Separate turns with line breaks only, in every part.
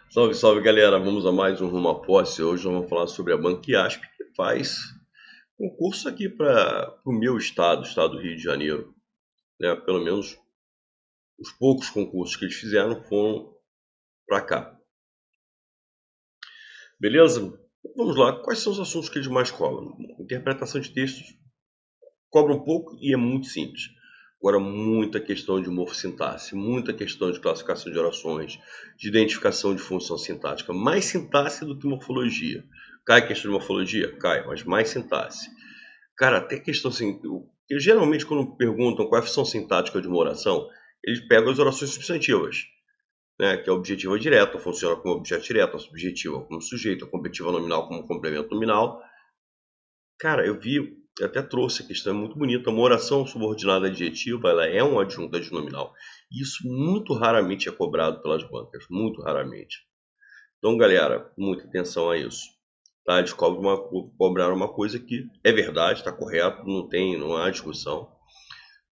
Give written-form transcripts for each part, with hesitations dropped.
Salve, salve galera, vamos a mais um Rumo à Posse. Hoje nós vamos falar sobre a Banquiasp, que faz concurso aqui para o meu estado, estado do Rio de Janeiro. Né? Pelo menos os poucos concursos que eles fizeram foram para cá. Beleza? Vamos lá, quais são os assuntos que eles mais cobram? Interpretação de textos cobra um pouco e é muito simples. Agora, muita questão de morfossintaxe, muita questão de classificação de orações, de identificação de função sintática. Mais sintaxe do que morfologia. Cai a questão de morfologia? Cai, mas mais sintaxe. Cara, até questão assim, eu geralmente quando perguntam qual é a função sintática de uma oração, eles pegam as orações substantivas, né? Que é a objetiva direta, funciona como objeto direto, a subjetiva como sujeito, a completiva nominal como complemento nominal. Cara, eu até trouxe a questão, é muito bonita. Uma oração subordinada adjetiva, ela é um adjunto adnominal. Isso muito raramente é cobrado pelas bancas, muito raramente. Então, galera, muita atenção a isso. Tá? Eles cobraram uma coisa que é verdade, está correto, não há discussão.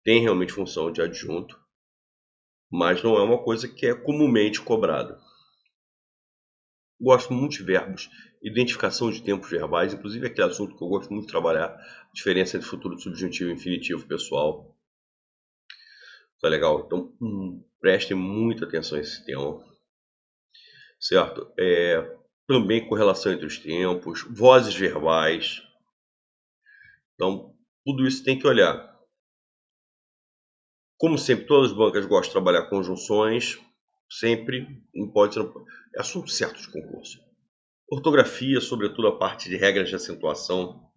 Tem realmente função de adjunto, mas não é uma coisa que é comumente cobrada. Gosto muito de verbos, identificação de tempos verbais, inclusive aquele assunto que eu gosto muito de trabalhar, diferença entre futuro subjuntivo e infinitivo pessoal. Tá legal? Então, prestem muita atenção a esse tema, certo? Também correlação entre os tempos, vozes verbais. Então, tudo isso tem que olhar. Como sempre, todas as bancas gostam de trabalhar conjunções, sempre, não pode ser, é assunto certo de concurso. Ortografia, sobretudo a parte de regras de acentuação.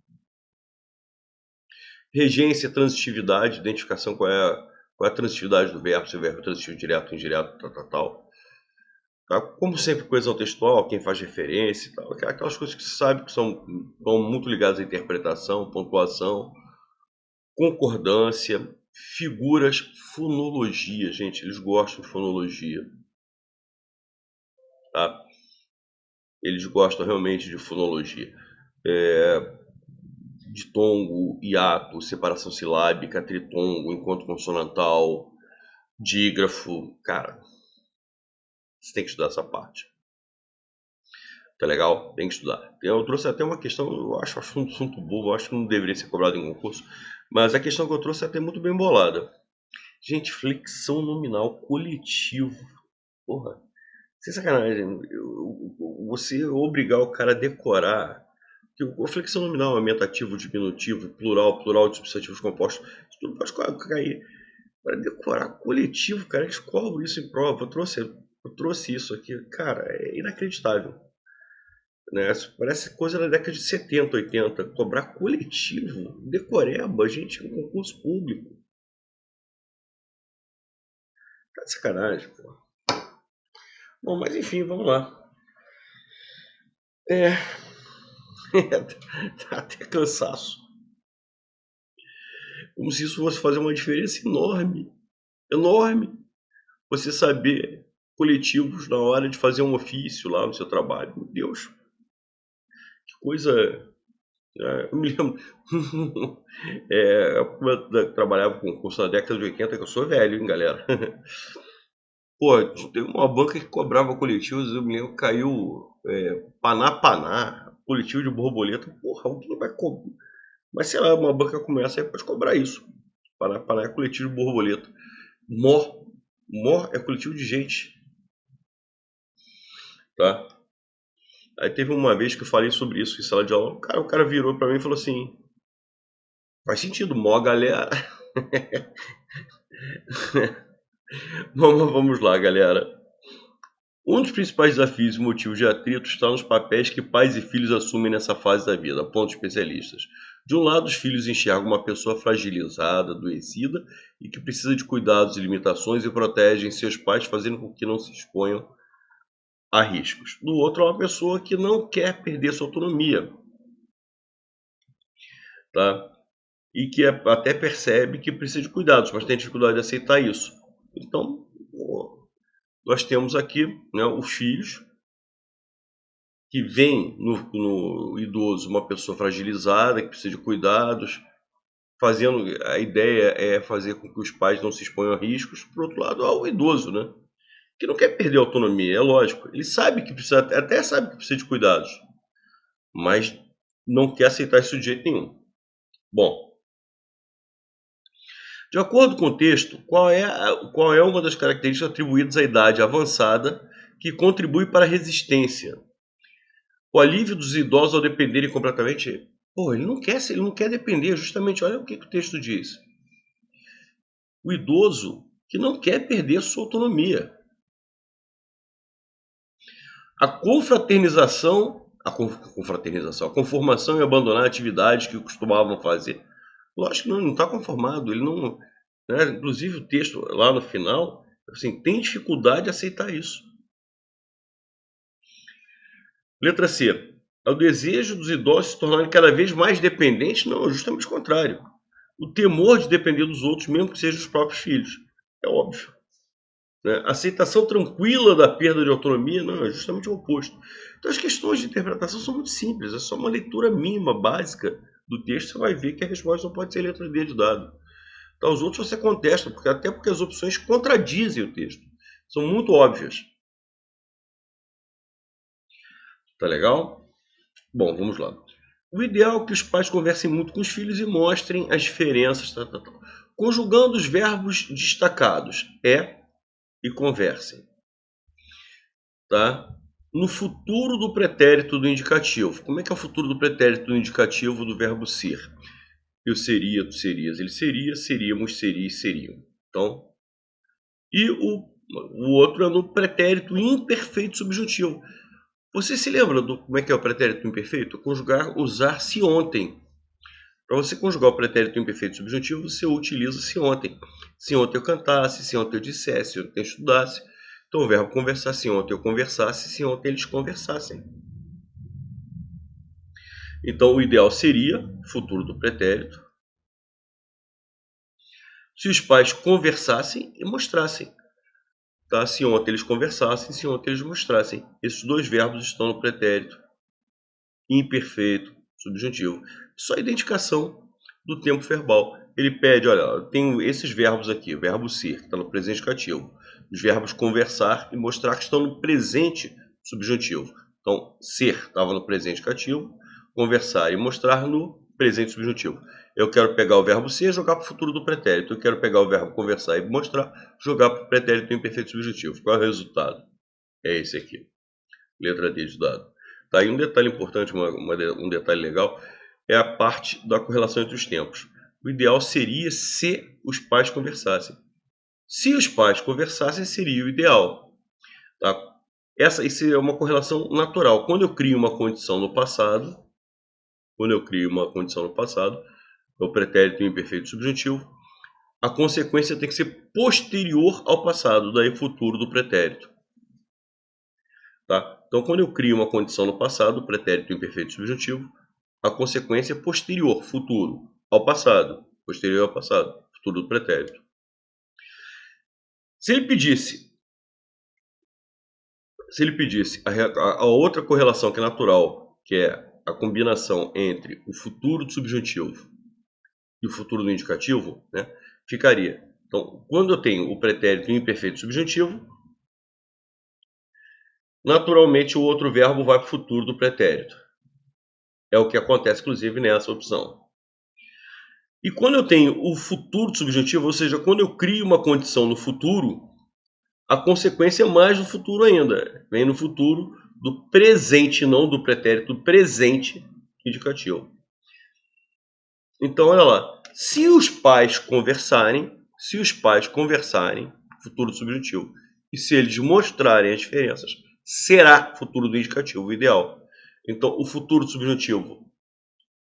Regência, transitividade, identificação qual é a transitividade do verbo, se o verbo é transitivo direto, indireto, tal. Tá? Como sempre, coesão textual, quem faz referência e tal, aquelas coisas que se sabe que estão muito ligadas à interpretação, pontuação, concordância, figuras, fonologia. Gente, eles gostam de fonologia. Tá? Eles gostam realmente de fonologia. Ditongo, hiato, separação silábica, tritongo, encontro consonantal, dígrafo. Cara, você tem que estudar essa parte. Tá legal? Tem que estudar. Eu trouxe até uma questão, eu acho um assunto bobo, eu acho que não deveria ser cobrado em concurso, mas a questão que eu trouxe é até muito bem bolada. Gente, flexão nominal coletivo. Porra, sem sacanagem. Você obrigar o cara a decorar. Que a flexão nominal, aumentativo, diminutivo, plural de substantivos compostos, isso tudo pode cair. Para decorar coletivo, cara, eles cobram isso em prova. Eu trouxe isso aqui, cara, é inacreditável. Né? Isso parece coisa da década de 70, 80. Cobrar coletivo, decoreba, gente, em concurso público. Tá de sacanagem, pô. Bom, mas enfim, vamos lá. É, tá até cansaço. Como se isso fosse fazer uma diferença enorme. Enorme. Você saber coletivos na hora de fazer um ofício lá no seu trabalho. Meu Deus. Que coisa. Eu me lembro. Eu trabalhava com curso na década de 80, que eu sou velho, hein, galera. Pô, tem uma banca que cobrava coletivos, eu me lembro, caiu Paná, coletivo de borboleta. Porra, alguém vai cobrar. Mas sei lá, uma banca começa aí pode cobrar isso. Paná é coletivo de borboleta. Mó é coletivo de gente, tá? Aí teve uma vez que eu falei sobre isso em sala de aula, o cara virou pra mim e falou assim, faz sentido, mó galera. Vamos lá, galera. Um dos principais desafios e motivos de atrito está nos papéis que pais e filhos assumem nessa fase da vida, apontam especialistas. De um lado, os filhos enxergam uma pessoa fragilizada, adoecida e que precisa de cuidados e limitações e protegem seus pais, fazendo com que não se exponham a riscos. Do outro, é uma pessoa que não quer perder sua autonomia, tá? E que até percebe que precisa de cuidados, mas tem dificuldade de aceitar isso. Então, nós temos aqui, né, os filhos que veem no idoso uma pessoa fragilizada, que precisa de cuidados, a ideia é fazer com que os pais não se exponham a riscos. Por outro lado, há o idoso, né, que não quer perder a autonomia, é lógico. Ele sabe que precisa, até sabe que precisa de cuidados, mas não quer aceitar isso de jeito nenhum. Bom, de acordo com o texto, qual é uma das características atribuídas à idade avançada que contribui para a resistência? O alívio dos idosos ao dependerem completamente. Pô, ele não quer depender, justamente. Olha o que o texto diz. O idoso que não quer perder sua autonomia. A conformação e abandonar atividades que costumavam fazer. Lógico que não está conformado, ele não. Né? Inclusive o texto lá no final, assim, tem dificuldade de aceitar isso. Letra C. É o desejo dos idosos se tornarem cada vez mais dependentes? Não, é justamente o contrário. O temor de depender dos outros, mesmo que sejam os próprios filhos. É óbvio. Né? A aceitação tranquila da perda de autonomia? Não, é justamente o oposto. Então as questões de interpretação são muito simples. É só uma leitura mínima, básica do texto. Você vai ver que a resposta não pode ser letra D de dado. Então os outros você contesta, até porque as opções contradizem o texto. São muito óbvias. Tá legal? Bom, vamos lá. O ideal é que os pais conversem muito com os filhos e mostrem as diferenças. Conjugando os verbos destacados, e conversem. Tá? No futuro do pretérito do indicativo. Como é que é o futuro do pretérito do indicativo do verbo ser? Eu seria, tu serias, ele seria, seríamos, serias, seriam. Então, e o outro é no pretérito imperfeito subjuntivo. Você se lembra como é que é o pretérito imperfeito? Conjugar, usar-se ontem. Para você conjugar o pretérito imperfeito subjuntivo, você utiliza se ontem. Se ontem eu cantasse, se ontem eu dissesse, se ontem eu estudasse. Então o verbo conversar, se ontem eu conversasse, se ontem eles conversassem. Então o ideal seria, futuro do pretérito, se os pais conversassem e mostrassem. Tá? Se ontem eles conversassem, se ontem eles mostrassem. Esses dois verbos estão no pretérito imperfeito subjuntivo. Só a identificação do tempo verbal. Ele pede, olha, eu tenho esses verbos aqui, o verbo ser, que está no presente indicativo. Os verbos conversar e mostrar que estão no presente subjuntivo. Então, ser estava no presente indicativo, conversar e mostrar no presente subjuntivo. Eu quero pegar o verbo ser e jogar para o futuro do pretérito. Eu quero pegar o verbo conversar e mostrar, jogar para o pretérito imperfeito subjuntivo. Qual é o resultado? É esse aqui. Letra D de dado. Tá aí um detalhe importante, um detalhe legal, é a parte da correlação entre os tempos. O ideal seria se os pais conversassem. Se os pais conversassem, seria o ideal. Tá? Isso é uma correlação natural. Quando eu crio uma condição no passado, o pretérito imperfeito subjuntivo, a consequência tem que ser posterior ao passado, daí futuro do pretérito. Tá? Então, quando eu crio uma condição no passado, o pretérito imperfeito subjuntivo, a consequência é posterior, futuro, ao passado. Posterior ao passado, futuro do pretérito. Se ele pedisse a outra correlação que é natural, que é a combinação entre o futuro do subjuntivo e o futuro do indicativo, né, ficaria. Então, quando eu tenho o pretérito imperfeito subjuntivo, naturalmente o outro verbo vai para o futuro do pretérito. É o que acontece, inclusive, nessa opção. E quando eu tenho o futuro do subjuntivo, ou seja, quando eu crio uma condição no futuro, a consequência é mais do futuro ainda. Vem no futuro do presente, não do pretérito presente indicativo. Então, olha lá. Se os pais conversarem, futuro do subjuntivo, e se eles mostrarem as diferenças, será futuro do indicativo ideal. Então, o futuro do subjuntivo,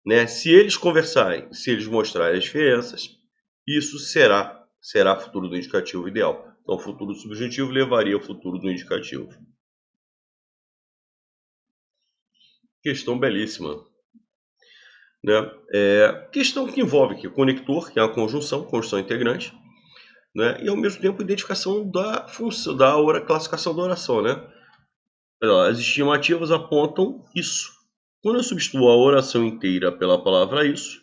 né? Se eles conversarem, se eles mostrarem as diferenças, isso será futuro do indicativo ideal. Então, o futuro do subjuntivo levaria ao futuro do indicativo. Questão belíssima. Né? Questão que envolve aqui o conector, que é uma conjunção integrante, né? E ao mesmo tempo identificação da função, classificação da oração. Né? As estimativas apontam isso. Quando eu substituo a oração inteira pela palavra isso,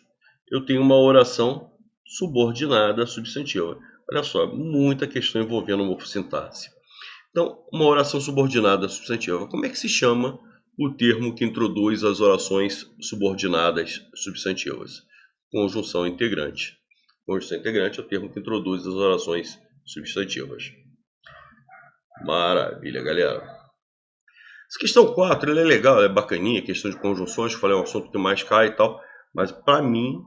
eu tenho uma oração subordinada substantiva. Olha só, muita questão envolvendo morfossintaxe. Então, uma oração subordinada substantiva. Como é que se chama o termo que introduz as orações subordinadas substantivas? Conjunção integrante. Conjunção integrante é o termo que introduz as orações substantivas. Maravilha, galera. Essa questão 4, ela é legal, ela é bacaninha, questão de conjunções, falei, é um assunto que mais cai e tal, mas para mim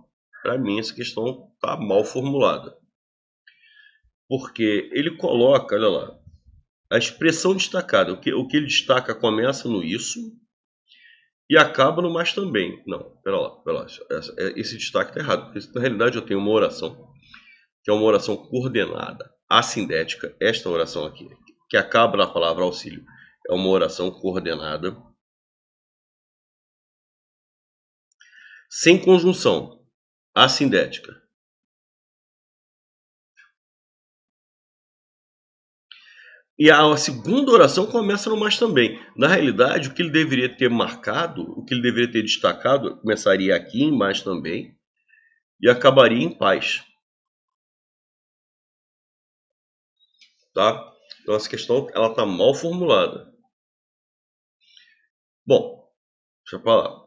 essa questão tá mal formulada. Porque ele coloca, olha lá, a expressão destacada, o que ele destaca começa no isso e acaba no mas também. Não, pera lá, esse destaque está errado, porque na realidade eu tenho uma oração, que é uma oração coordenada, assindética, esta oração aqui, que acaba na palavra auxílio, é uma oração coordenada, sem conjunção, assindética. E a segunda oração começa no mas também. Na realidade, o que ele deveria ter marcado, o que ele deveria ter destacado, começaria aqui em mas também e acabaria em paz. Tá? Então essa questão ela está mal formulada. Bom, deixa eu falar.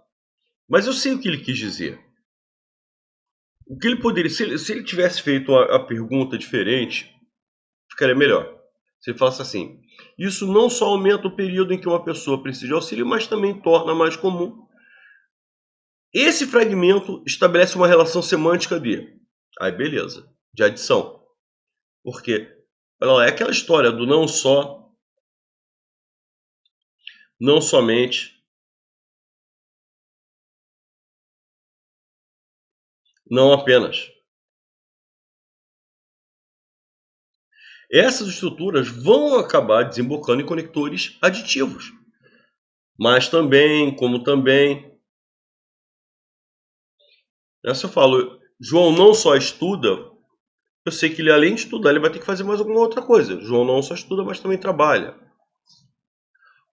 Mas eu sei o que ele quis dizer. O que ele poderia, se ele tivesse feito a pergunta diferente, ficaria melhor. Se ele falasse assim, isso não só aumenta o período em que uma pessoa precisa de auxílio, mas também torna mais comum. Esse fragmento estabelece uma relação semântica de, aí beleza, de adição. Porque, olha lá, é aquela história do não só, não somente, não apenas. Essas estruturas vão acabar desembocando em conectores aditivos. Mas também, como também. Se eu falo, João não só estuda, eu sei que ele além de estudar, ele vai ter que fazer mais alguma outra coisa. João não só estuda, mas também trabalha.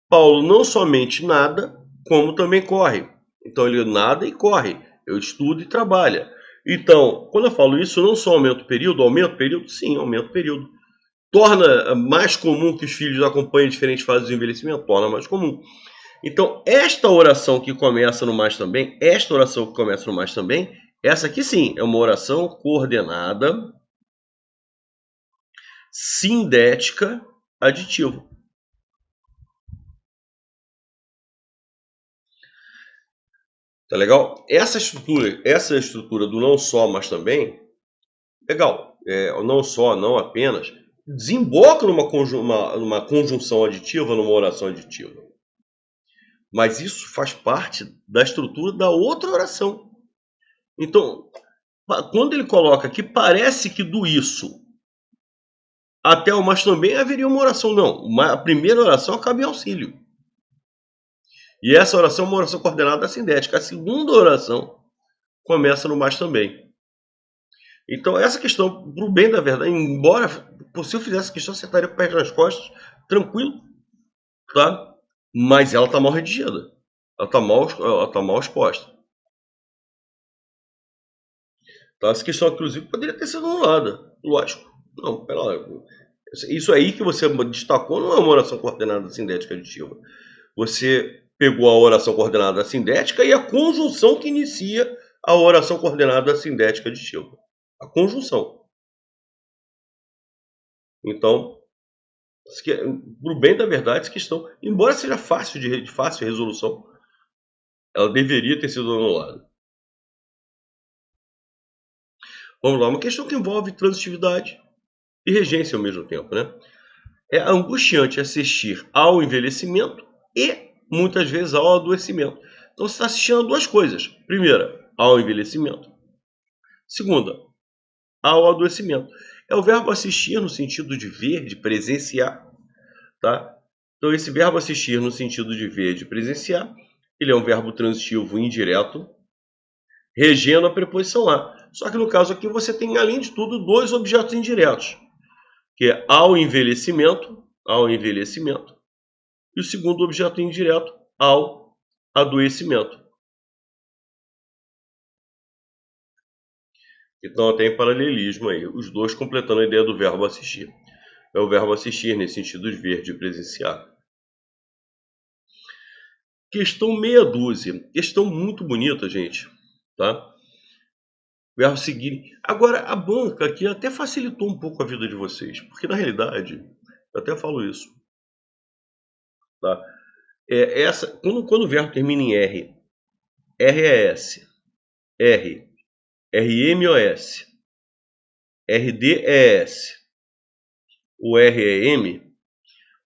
Paulo não somente nada, como também corre. Então ele nada e corre. Eu estudo e trabalha. Então, quando eu falo isso, não só aumenta o período? Sim, aumenta o período. Torna mais comum que os filhos acompanhem diferentes fases do envelhecimento? Torna mais comum. Então, esta oração que começa no mais também, essa aqui sim, é uma oração coordenada, sindética, aditiva. Tá legal? Essa estrutura do não só, mas também, legal. Não só, não apenas, desemboca numa conjunção aditiva, numa oração aditiva. Mas isso faz parte da estrutura da outra oração. Então, quando ele coloca que parece que do isso até o mas também haveria uma oração, não. A primeira oração acaba em auxílio. E essa oração é uma oração coordenada assindética. A segunda oração começa no mas também. Então, essa questão, pro bem da verdade, embora se eu fizesse a questão, acertaria com o pé nas costas, tranquilo, tá? Mas ela está mal redigida. Ela está mal exposta. Tá? Essa questão, inclusive, poderia ter sido anulada. Lógico. Não, pera lá. Isso aí que você destacou não é uma oração coordenada sindética aditiva. Você pegou a oração coordenada sindética e a conjunção que inicia a oração coordenada sindética aditiva. A conjunção. Então, pro bem da verdade, essa questão, embora seja fácil de fácil resolução, ela deveria ter sido anulada. Vamos lá, uma questão que envolve transitividade e regência ao mesmo tempo, né? É angustiante assistir ao envelhecimento e, muitas vezes, ao adoecimento. Então, você está assistindo a duas coisas. Primeira, ao envelhecimento. Segunda, ao adoecimento. É o verbo assistir no sentido de ver, de presenciar. Tá? Então, esse verbo assistir no sentido de ver, de presenciar, ele é um verbo transitivo indireto, regendo a preposição a. Só que no caso aqui você tem, além de tudo, dois objetos indiretos, que é ao envelhecimento, e o segundo objeto indireto, ao adoecimento. Então tem paralelismo aí, os dois completando a ideia do verbo assistir. é o verbo assistir, nesse sentido de ver, de presenciar. Questão meia dúzia. Questão muito bonita, gente. Tá? Verbo seguir. Agora, a banca aqui até facilitou um pouco a vida de vocês. Porque, na realidade, eu até falo isso. Tá? Quando o verbo termina em R, RES, R, RMOS, RDES, o REM,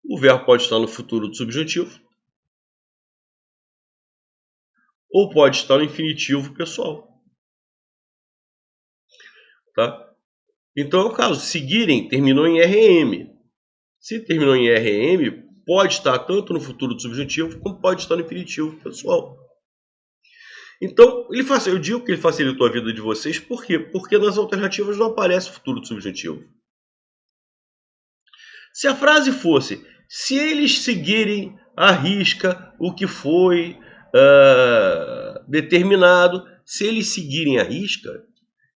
o verbo pode estar no futuro do subjuntivo ou pode estar no infinitivo pessoal. Tá? Então é o caso, seguirem terminou em REM. Se terminou em REM, pode estar tanto no futuro do subjuntivo como pode estar no infinitivo pessoal. Então, eu digo que ele facilitou a vida de vocês, por quê? Porque nas alternativas não aparece o futuro do subjuntivo. Se a frase fosse, se eles seguirem à risca o que foi determinado, se eles seguirem à risca,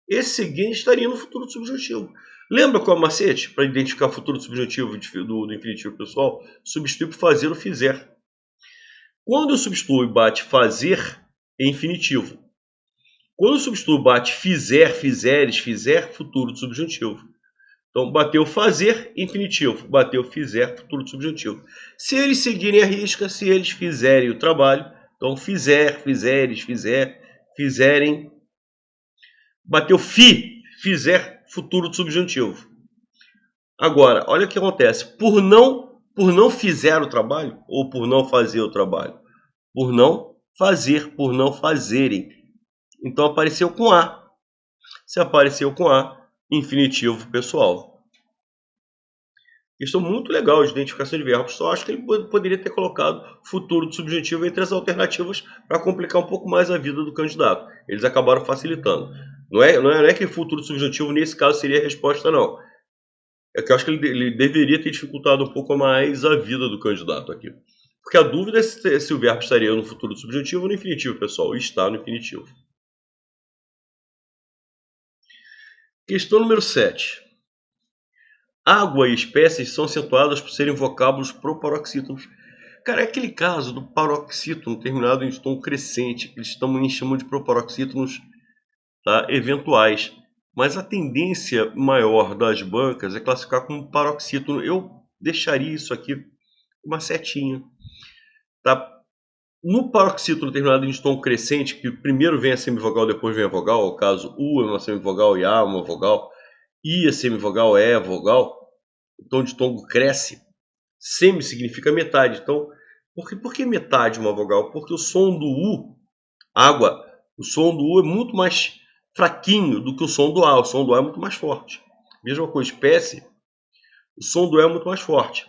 esse seguinte estaria no futuro do subjuntivo. Lembra qual é o macete para identificar o futuro do subjuntivo do infinitivo pessoal? Substitui por fazer ou fizer. Quando eu substituo e bate fazer, é infinitivo. Quando eu substituo e bate fizer, fizeres, fizer, futuro do subjuntivo. Então, bateu fazer, infinitivo. Bateu fizer, futuro do subjuntivo. Se eles seguirem a risca, se eles fizerem o trabalho, então fizer, fizeres, fizerem. Bateu fizer, futuro do subjuntivo. Agora, olha o que acontece. Por não fizer o trabalho, ou por não fazer o trabalho. Por não fazer, por não fazerem. Então, apareceu com A. Se apareceu com A, infinitivo pessoal. Questão muito legal de identificação de verbos. Só acho que ele poderia ter colocado futuro do subjuntivo entre as alternativas para complicar um pouco mais a vida do candidato. Eles acabaram facilitando. Não é que futuro do subjuntivo nesse caso seria a resposta, não. É que eu acho que ele deveria ter dificultado um pouco mais a vida do candidato aqui. Porque a dúvida é se o verbo estaria no futuro do subjuntivo ou no infinitivo, pessoal. E está no infinitivo. Questão número 7. Água e espécies são acentuadas por serem vocábulos proparoxítonos. Cara, é aquele caso do paroxítono terminado em tom crescente, que eles também chamam de proparoxítonos, tá, eventuais. Mas a tendência maior das bancas é classificar como paroxítono. Eu deixaria isso aqui uma setinha. Tá? No paroxítono terminado em tom crescente, que primeiro vem a semivogal, depois vem a vogal, no caso U é uma semivogal e A é uma vogal, I é semivogal, E é vogal, o tom de tongo cresce. Semi significa metade. Então, por que metade uma vogal? Porque o som do U, água, o som do U é muito mais fraquinho do que o som do A. O som do A é muito mais forte. Mesma coisa, espécie, o som do E é muito mais forte.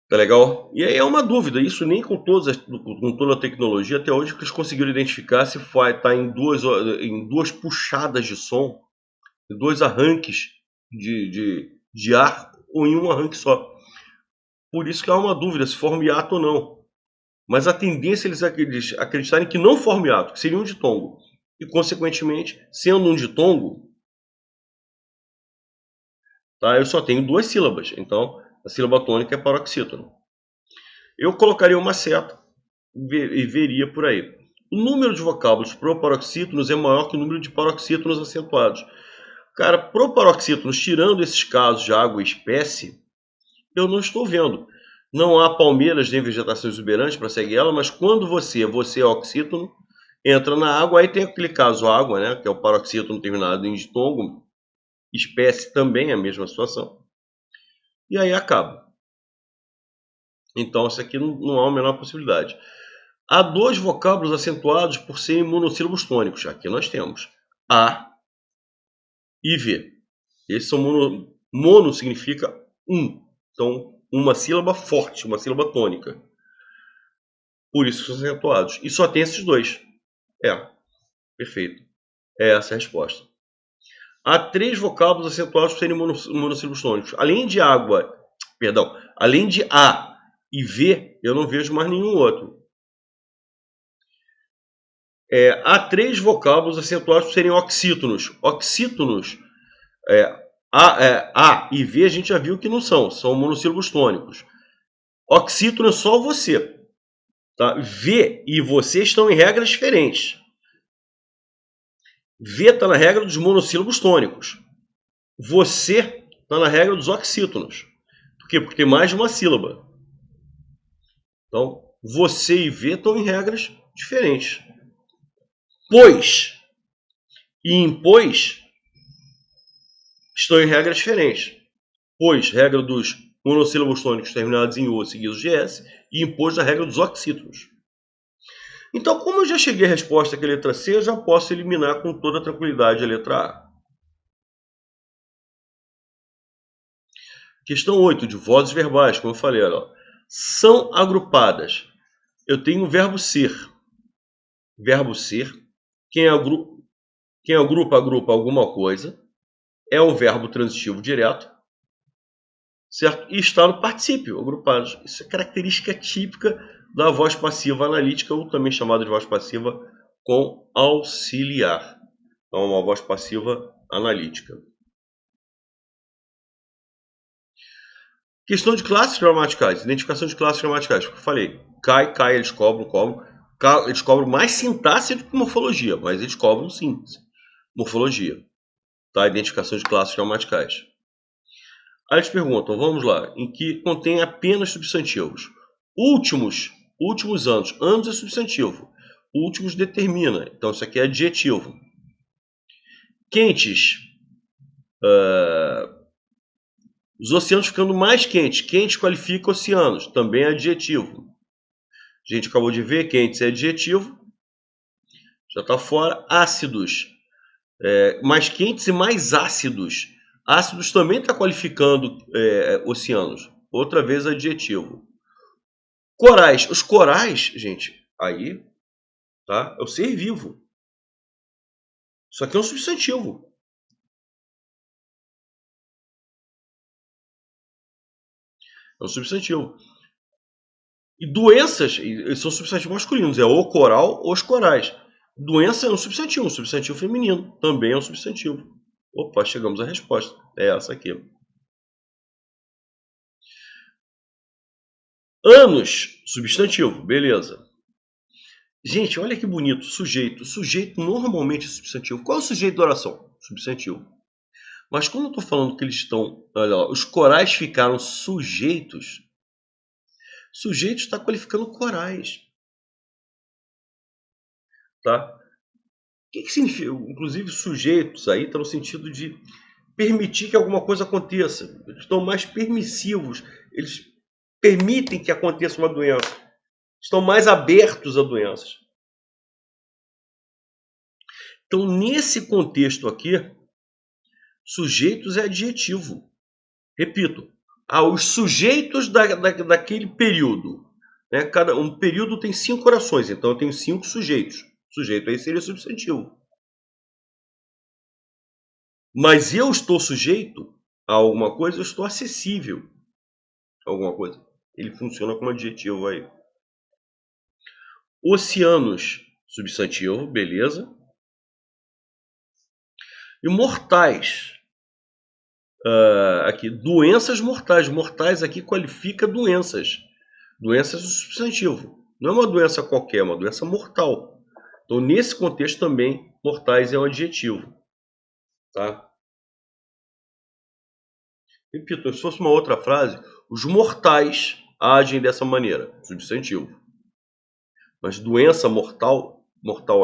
Tá legal? E aí é uma dúvida, isso nem com toda a tecnologia até hoje que eles conseguiram identificar se está em duas puxadas de som, em dois arranques de ar ou em um arranque só. Por isso que há uma dúvida se forma hiato ou não. Mas a tendência é eles acreditarem que não forma hiato, que seria um ditongo. E, consequentemente, sendo um ditongo, tá, eu só tenho duas sílabas. Então, a sílaba tônica é paroxítono. Eu colocaria uma seta e veria por aí. O número de vocábulos proparoxítonos é maior que o número de paroxítonos acentuados. Cara, proparoxítonos, tirando esses casos de água e espécie, eu não estou vendo. Não há palmeiras nem vegetação exuberante para seguir ela, mas quando você é oxítono, entra na água, aí tem aquele caso água, né, que é o paroxítono terminado em ditongo, espécie também é a mesma situação. E aí acaba. Então, isso aqui não há a menor possibilidade. Há dois vocábulos acentuados por serem monossílabos tônicos. Aqui nós temos A e V. Esses são mono significa um. Então, uma sílaba forte, uma sílaba tônica. Por isso são acentuados. E só tem esses dois. Perfeito. É essa a resposta. Há três vocábulos acentuados por serem monossílabos tônicos. Além de além de A e V, eu não vejo mais nenhum outro. Há três vocábulos acentuados por serem oxítonos. Oxítonos, A e V a gente já viu que não são monossílabos tônicos. Oxítono é só você. Tá? V e você estão em regras diferentes. V está na regra dos monossílabos tônicos. Você está na regra dos oxítonos. Por quê? Porque tem mais de uma sílaba. Então, você e V estão em regras diferentes. Pois e impôs estão em regras diferentes. Pois, regra dos monossílabos tônicos terminados em O seguidos de S, e impôs a regra dos oxítonos. Então, como eu já cheguei à resposta que é a letra C, eu já posso eliminar com toda tranquilidade a letra A. Questão 8, de vozes verbais, como eu falei, ó, são agrupadas. Eu tenho o verbo ser. Verbo ser, quem agrupa alguma coisa, é um verbo transitivo direto, certo? E está no particípio, agrupados. Isso é característica típica da voz passiva analítica, ou também chamada de voz passiva com auxiliar. Então, uma voz passiva analítica. Questão de classes gramaticais, identificação de classes gramaticais. Como eu falei, cai, eles cobram. Eles cobram mais sintaxe do que morfologia, mas eles cobram sim morfologia. Tá? Identificação de classes gramaticais. Aí eles perguntam, vamos lá, em que contém apenas substantivos. Últimos anos. Anos é substantivo. Últimos determina. Então isso aqui é adjetivo. Quentes. Os oceanos ficando mais quentes. Quente qualifica oceanos. Também é adjetivo. A gente acabou de ver, quentes é adjetivo. Já está fora. Ácidos. Mais quentes e mais ácidos. Ácidos também está qualificando oceanos. Outra vez adjetivo. Corais. Os corais, gente, aí, tá? É o ser vivo. Isso aqui é um substantivo. É um substantivo. E doenças, são substantivos masculinos. É o coral ou os corais. Doença é um substantivo feminino. Também é um substantivo. Opa, chegamos à resposta. É essa aqui. Anos, substantivo, beleza. Gente, olha que bonito, sujeito. Sujeito normalmente é substantivo. Qual é o sujeito da oração? Substantivo. Mas quando eu estou falando que eles estão... Olha lá, os corais ficaram sujeitos. Sujeito está qualificando corais. Tá? O que significa? Inclusive, sujeitos aí está no sentido de permitir que alguma coisa aconteça. Eles estão mais permissivos. Eles permitem que aconteça uma doença. Estão mais abertos a doenças. Então, nesse contexto aqui, sujeitos é adjetivo. Repito, os sujeitos daquele período. Né? Um período tem 5 orações, então eu tenho 5 sujeitos. Sujeito aí seria substantivo. Mas eu estou sujeito a alguma coisa, eu estou acessível a alguma coisa. Ele funciona como adjetivo aí. Oceanos, substantivo, beleza. E mortais. Aqui, doenças mortais. Mortais aqui qualifica doenças. Doenças é substantivo. Não é uma doença qualquer, é uma doença mortal. Então, nesse contexto também, mortais é um adjetivo. Tá? Repito, se fosse uma outra frase, os mortais agem dessa maneira. Substantivo. Mas doença mortal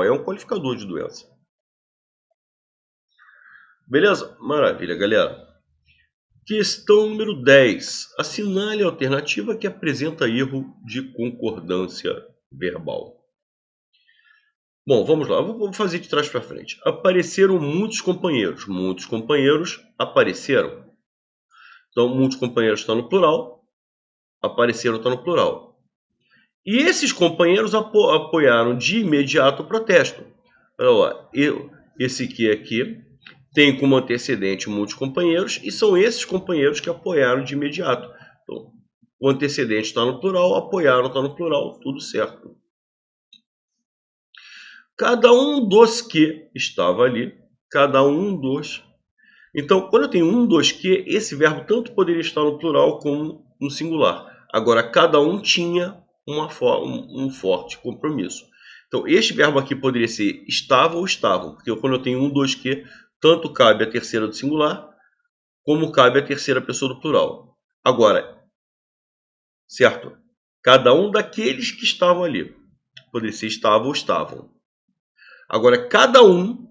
é um qualificador de doença. Beleza? Maravilha, galera. Questão número 10. Assinale a alternativa que apresenta erro de concordância verbal. Bom, vamos lá. Vou fazer de trás para frente. Apareceram muitos companheiros. Muitos companheiros apareceram. Então, muitos companheiros está no plural. Apareceram está no plural. E esses companheiros apoiaram de imediato o protesto. Olha lá. Esse aqui tem como antecedente muitos companheiros, e são esses companheiros que apoiaram de imediato. Então, o antecedente está no plural, apoiaram está no plural, tudo certo. Cada um dos que estava ali, cada um dos Então, quando eu tenho um, dois, que, esse verbo tanto poderia estar no plural como no singular. Agora, cada um tinha um forte compromisso. Então, este verbo aqui poderia ser estava ou estavam, porque quando eu tenho um, dois, que, tanto cabe a terceira do singular, como cabe a terceira pessoa do plural. Agora, certo? Cada um daqueles que estavam ali. Poderia ser estava ou estavam. Agora, cada um,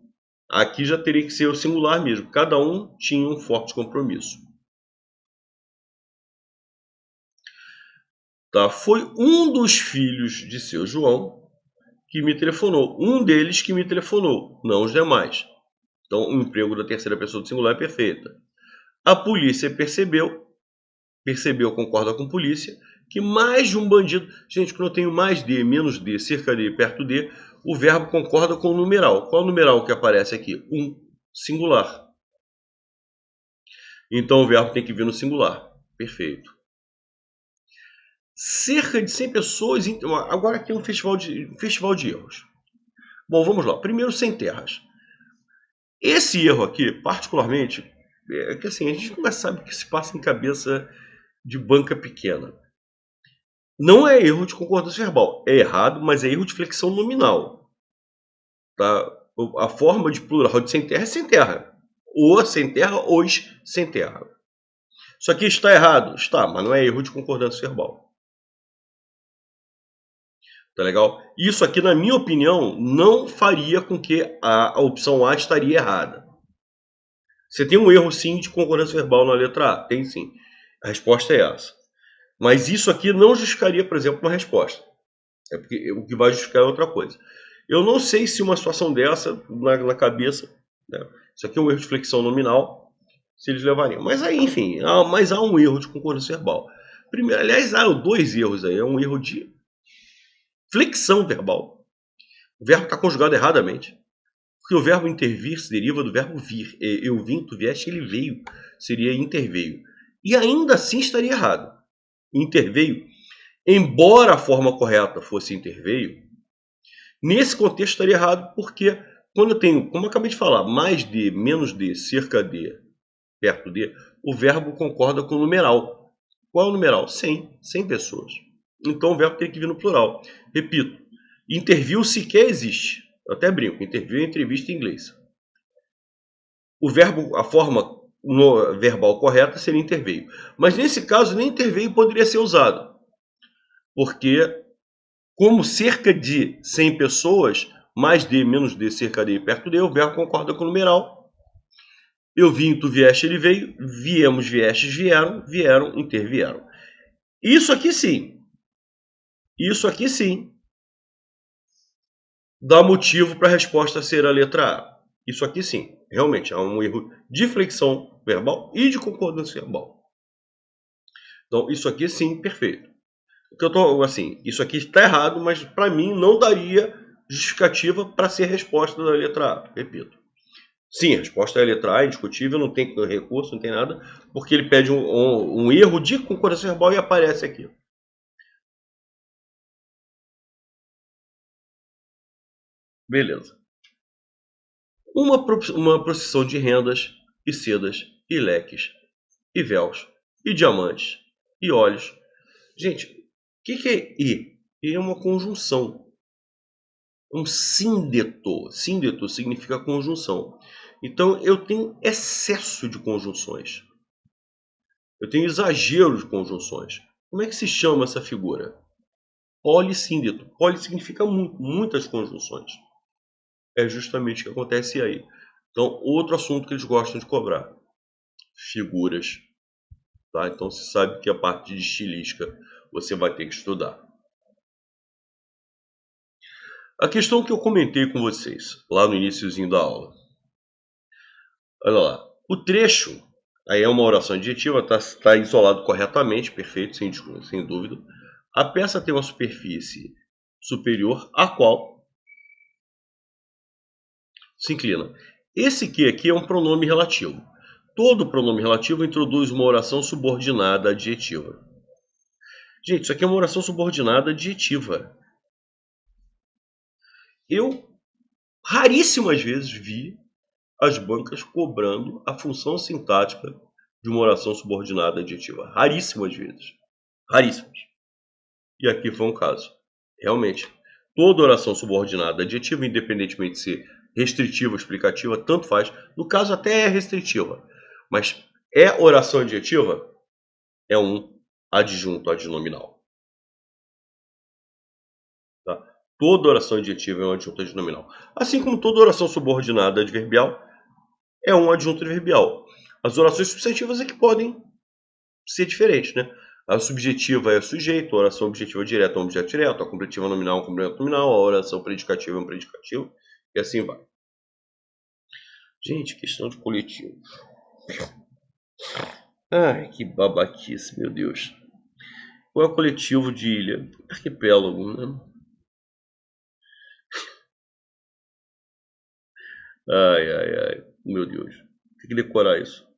aqui já teria que ser o singular mesmo. Cada um tinha um forte compromisso. Tá? Foi um dos filhos de seu João que me telefonou. Um deles que me telefonou, não os demais. Então, o emprego da terceira pessoa do singular é perfeita. A polícia percebeu, concorda com a polícia, que mais de um bandido... Gente, quando eu tenho mais de, menos de, cerca de, perto de, o verbo concorda com o numeral. Qual é o numeral que aparece aqui? Um, singular. Então, o verbo tem que vir no singular. Perfeito. Cerca de 100 pessoas... Agora aqui é um festival de erros. Bom, vamos lá. Primeiro, sem terras. Esse erro aqui, particularmente, é que assim, a gente nunca sabe o que se passa em cabeça de banca pequena. Não é erro de concordância verbal. É errado, mas é erro de flexão nominal. Tá? A forma de plural de sem terra é sem terra. O sem terra, os sem terra. Isso aqui está errado? Está, mas não é erro de concordância verbal. Tá legal? Isso aqui, na minha opinião, não faria com que a opção A estaria errada. Você tem um erro, sim, de concordância verbal na letra A? Tem, sim. A resposta é essa. Mas isso aqui não justificaria, por exemplo, uma resposta. É porque o que vai justificar é outra coisa. Eu não sei se uma situação dessa, na cabeça, né, isso aqui é um erro de flexão nominal, se eles levariam. Mas aí, enfim, mas há um erro de concordância verbal. Primeiro, aliás, há dois erros aí. É um erro de flexão verbal. O verbo está conjugado erradamente. Porque o verbo intervir se deriva do verbo vir. Eu vim, tu vieste, ele veio. Seria interveio. E ainda assim estaria errado. Interveio, embora a forma correta fosse interveio, nesse contexto estaria errado, porque quando eu tenho, como eu acabei de falar, mais de, menos de, cerca de, perto de, o verbo concorda com o numeral. Qual é o numeral? 100. 100 pessoas. Então o verbo tem que vir no plural. Repito, interview sequer existe. Eu até brinco, interview é entrevista em inglês. O verbo, a forma verbal correta seria interveio. Mas nesse caso, nem interveio poderia ser usado. Porque, como cerca de 100 pessoas, mais de, menos de, cerca de, perto de, o verbo concorda com o numeral. Eu vim, tu vieste, ele veio. Viemos, viestes, vieram. Vieram, intervieram. Isso aqui sim. Isso aqui sim. Dá motivo para a resposta ser a letra A. Isso aqui sim. Realmente, há um erro de flexão verbal e de concordância verbal. Então, isso aqui sim, perfeito. O que eu tô, assim, isso aqui está errado, mas para mim não daria justificativa para ser resposta da letra A. Repito. Sim, a resposta é a letra A, indiscutível, não tem recurso, não tem nada, porque ele pede um erro de concordância verbal e aparece aqui. Beleza. Uma procissão de rendas e sedas e leques e véus e diamantes e óleos. Gente, o que é E? E é uma conjunção. Um síndeto. Síndeto significa conjunção. Então, eu tenho excesso de conjunções. Eu tenho exagero de conjunções. Como é que se chama essa figura? Polissíndeto. Poli significa muitas conjunções. É justamente o que acontece aí. Então, outro assunto que eles gostam de cobrar. Figuras. Tá? Então, você sabe que a parte de estilística você vai ter que estudar. A questão que eu comentei com vocês, lá no iniciozinho da aula. Olha lá. O trecho, aí é uma oração adjetiva, está isolado corretamente, perfeito, sem dúvida. A peça tem uma superfície superior, a qual se inclina. Esse que aqui é um pronome relativo. Todo pronome relativo introduz uma oração subordinada adjetiva. Gente, isso aqui é uma oração subordinada adjetiva. Eu raríssimas vezes vi as bancas cobrando a função sintática de uma oração subordinada adjetiva. Raríssimas vezes. Raríssimas. E aqui foi um caso. Realmente, toda oração subordinada adjetiva, independentemente de ser restritiva ou explicativa, tanto faz. No caso, até é restritiva. Mas é oração adjetiva? É um adjunto adnominal. Tá? Toda oração adjetiva é um adjunto adnominal. Assim como toda oração subordinada adverbial é um adjunto adverbial. As orações substantivas é que podem ser diferentes, né? A subjetiva é sujeito, a oração objetiva direta é um objeto direto, a completiva nominal é um complemento nominal, a oração predicativa é um predicativo, e assim vai. Gente, questão de coletivo. Ai, que babaquice, meu Deus. Qual é o coletivo de ilha? Arquipélago, né? Ai, meu Deus. Tem que decorar isso.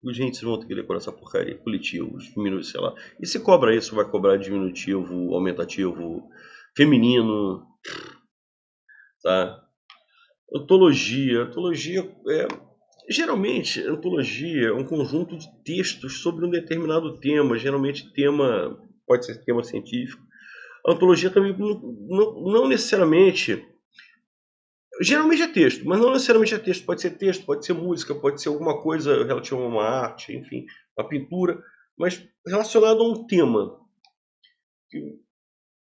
Gente, vocês vão ter que decorar essa porcaria. Coletivos, diminutivo, sei lá. E se cobra isso, vai cobrar diminutivo, aumentativo, feminino, tá? Antologia. Antologia é... Geralmente, antologia é um conjunto de textos sobre um determinado tema. Geralmente, tema pode ser tema científico. A antologia também não necessariamente... Geralmente é texto, mas não necessariamente é texto. Pode ser música, pode ser alguma coisa relativa a uma arte, enfim, uma pintura, mas relacionado a um tema.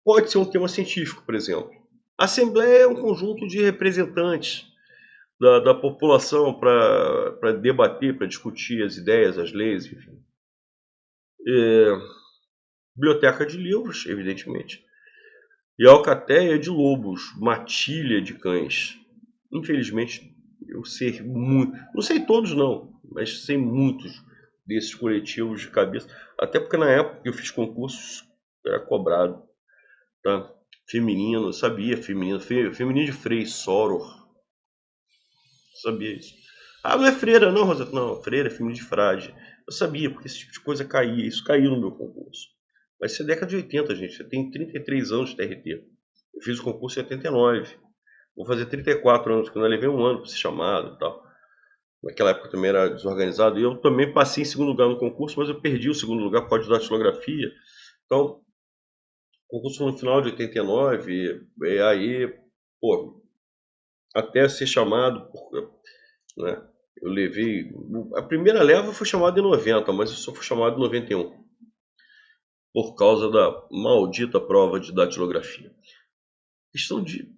Pode ser um tema científico, por exemplo. A Assembleia é um conjunto de representantes da população para debater, para discutir as ideias, as leis, enfim. Biblioteca de livros, evidentemente. E alcateia de lobos, matilha de cães. Infelizmente, eu sei muito, não sei todos não, mas sei muitos desses coletivos de cabeça. Até porque na época que eu fiz concursos, era cobrado. Tá? Feminino, eu sabia, feminino de Frei, Soror. Sabia isso. Ah, não é freira não, Roseta. Não, freira é feminino de frade. Eu sabia, porque esse tipo de coisa caía. Isso caiu no meu concurso. Mas isso é década de 80, gente. Você tem 33 anos de TRT. Eu fiz o concurso em 89. Vou fazer 34 anos, porque eu levei um ano para ser chamado e tal. Naquela época eu também era desorganizado. E eu também passei em segundo lugar no concurso, mas eu perdi o segundo lugar por causa de datilografia. Então, o concurso foi no final de 89. E aí, pô, até ser chamado, né? Eu levei. A primeira leva foi chamada em 90, mas eu só fui chamado em 91. Por causa da maldita prova de datilografia. Questão de.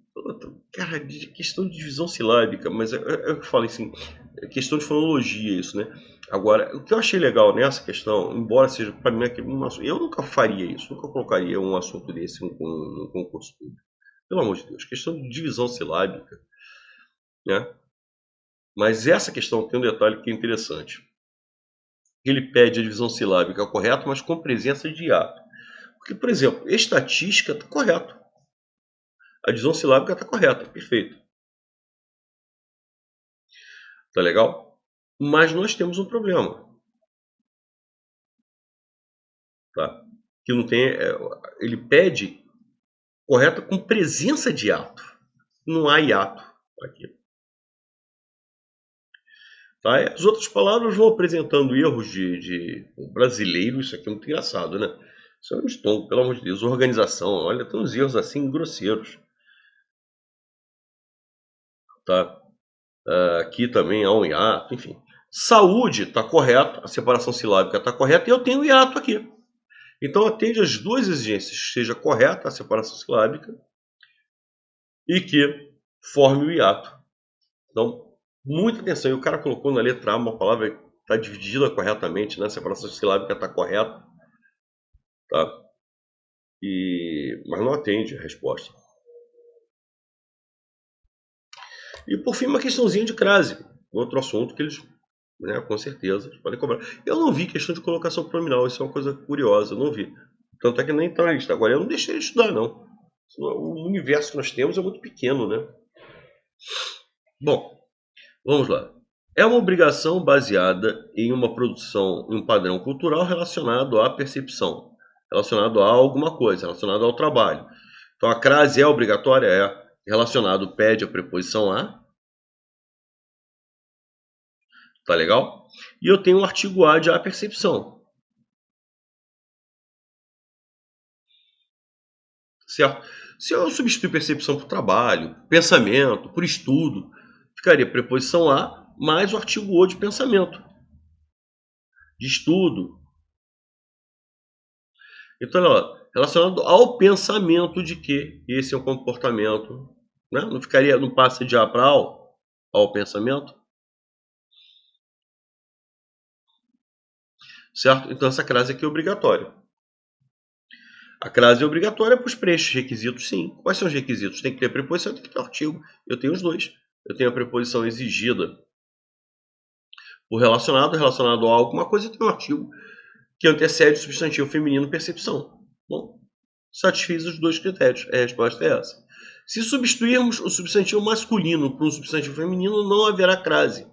Cara, questão de divisão silábica, mas é o que eu falei assim, é questão de fonologia isso, né? Agora, o que eu achei legal nessa questão, embora seja para mim eu nunca faria isso, nunca colocaria um assunto desse num concurso público. Pelo amor de Deus, questão de divisão silábica, né? Mas essa questão tem um detalhe que é interessante. Ele pede a divisão silábica correta, mas com presença de hiato. Porque, por exemplo, estatística está correto. A divisão silábica está correta, perfeito. Tá legal? Mas nós temos um problema. Tá? Que não tem. Ele pede correta com presença de hiato. Não há hiato aqui. Tá? As outras palavras vão apresentando erros de brasileiro. Isso aqui é muito engraçado, né? Isso é um estonco, pelo amor de Deus. Organização, olha, tem uns erros assim grosseiros. Tá? Aqui também há um hiato, enfim. Saúde está correto, a separação silábica está correta e eu tenho hiato aqui. Então atende as duas exigências, seja correta a separação silábica e que forme o hiato. Então, muita atenção. E o cara colocou na letra A uma palavra que está dividida corretamente, né? A separação silábica está correta, tá? Mas não atende a resposta. E por fim, uma questãozinha de crase. Outro assunto que eles, né, com certeza, podem cobrar. Eu não vi questão de colocação pronominal, isso é uma coisa curiosa, eu não vi. Tanto é que nem está na lista. Agora eu não deixei de estudar, não. O universo que nós temos é muito pequeno, né? Bom, vamos lá. É uma obrigação baseada em uma produção, em um padrão cultural relacionado à percepção, relacionado a alguma coisa, relacionado ao trabalho. Então a crase é obrigatória? É. Relacionado pede a preposição a. Tá legal? E eu tenho o artigo A de apercepção. Certo? Se eu substituir percepção por trabalho, pensamento, por estudo, ficaria preposição A mais o artigo O de pensamento, de estudo. Então, ó, relacionado ao pensamento de que esse é o comportamento, né? Não ficaria, não passa de A para ao pensamento, certo? Então essa crase aqui é obrigatória. A crase é obrigatória para os preenches requisitos, sim. Quais são os requisitos? Tem que ter preposição, tem que ter artigo. Eu tenho os dois. Eu tenho a preposição exigida por relacionado a alguma coisa, e tenho um artigo que antecede o substantivo feminino percepção. Bom, satisfiz os dois critérios. A resposta é essa. Se substituirmos o substantivo masculino por um substantivo feminino, não haverá crase.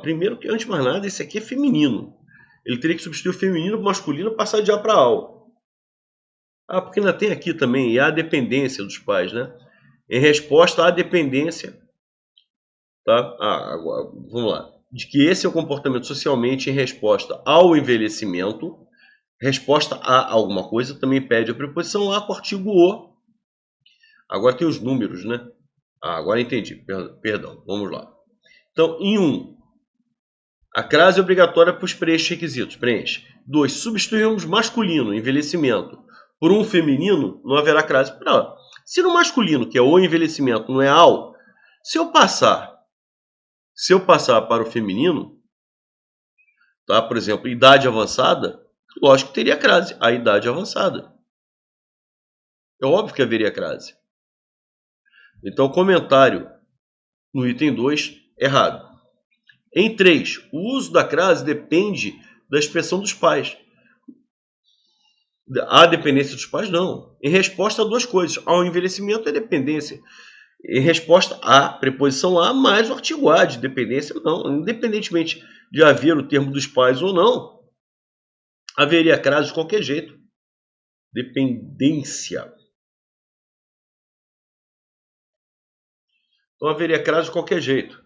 Primeiro que, antes de mais nada, esse aqui é feminino. Ele teria que substituir o feminino por masculino e passar de A para AL. Porque ainda tem aqui também a dependência dos pais, né? Em resposta à dependência, tá? Agora, vamos lá. De que esse é o comportamento socialmente em resposta ao envelhecimento. Resposta a alguma coisa também pede a preposição A com o artigo O. Agora tem os números, né? Agora entendi. Perdão. Vamos lá. Então, em 1, a crase é obrigatória para os preenches requisitos. Preenche. 2, substituímos masculino, envelhecimento, por um feminino, não haverá crase. Se no masculino, que é o envelhecimento, não é ao, se eu passar para o feminino, tá? Por exemplo, idade avançada, lógico que teria crase, a idade avançada. É óbvio que haveria crase. Então, comentário no item 2, errado. Em 3, o uso da crase depende da expressão dos pais. A dependência dos pais, não. Em resposta a duas coisas. Ao envelhecimento é dependência. Em resposta à preposição A mais o artigo A de dependência, não. Independentemente de haver o termo dos pais ou não, haveria crase de qualquer jeito. Dependência. Então haveria crase de qualquer jeito.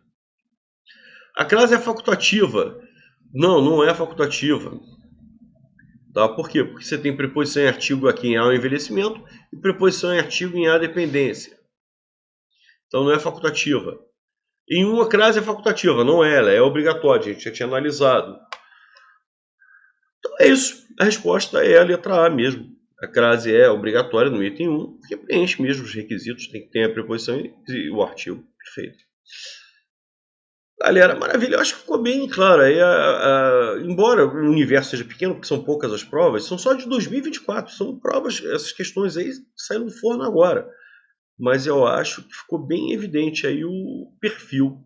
A crase é facultativa. Não, não é facultativa. Tá? Por quê? Porque você tem preposição em artigo aqui em A o envelhecimento e preposição em artigo em A dependência. Então não é facultativa. Em uma crase é facultativa, não é, ela é obrigatória, a gente já tinha analisado. Então é isso. A resposta é a letra A mesmo. A crase é obrigatória no item 1, porque preenche mesmo os requisitos, tem que ter a preposição e o artigo. Perfeito. Galera, maravilha, eu acho que ficou bem claro. Embora o universo seja pequeno, porque são poucas as provas, são só de 2024. São provas, essas questões aí saíram do forno agora. Mas eu acho que ficou bem evidente aí o perfil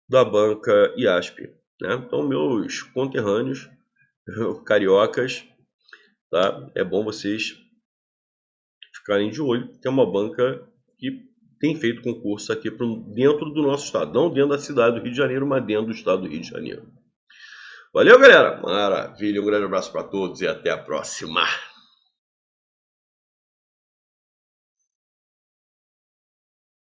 da banca IASP. Né? Então, meus conterrâneos, cariocas, tá? É bom vocês ficarem de olho, que é uma banca que tem feito concurso aqui dentro do nosso estado. Não dentro da cidade do Rio de Janeiro, mas dentro do estado do Rio de Janeiro. Valeu, galera! Maravilha, um grande abraço para todos e até a próxima!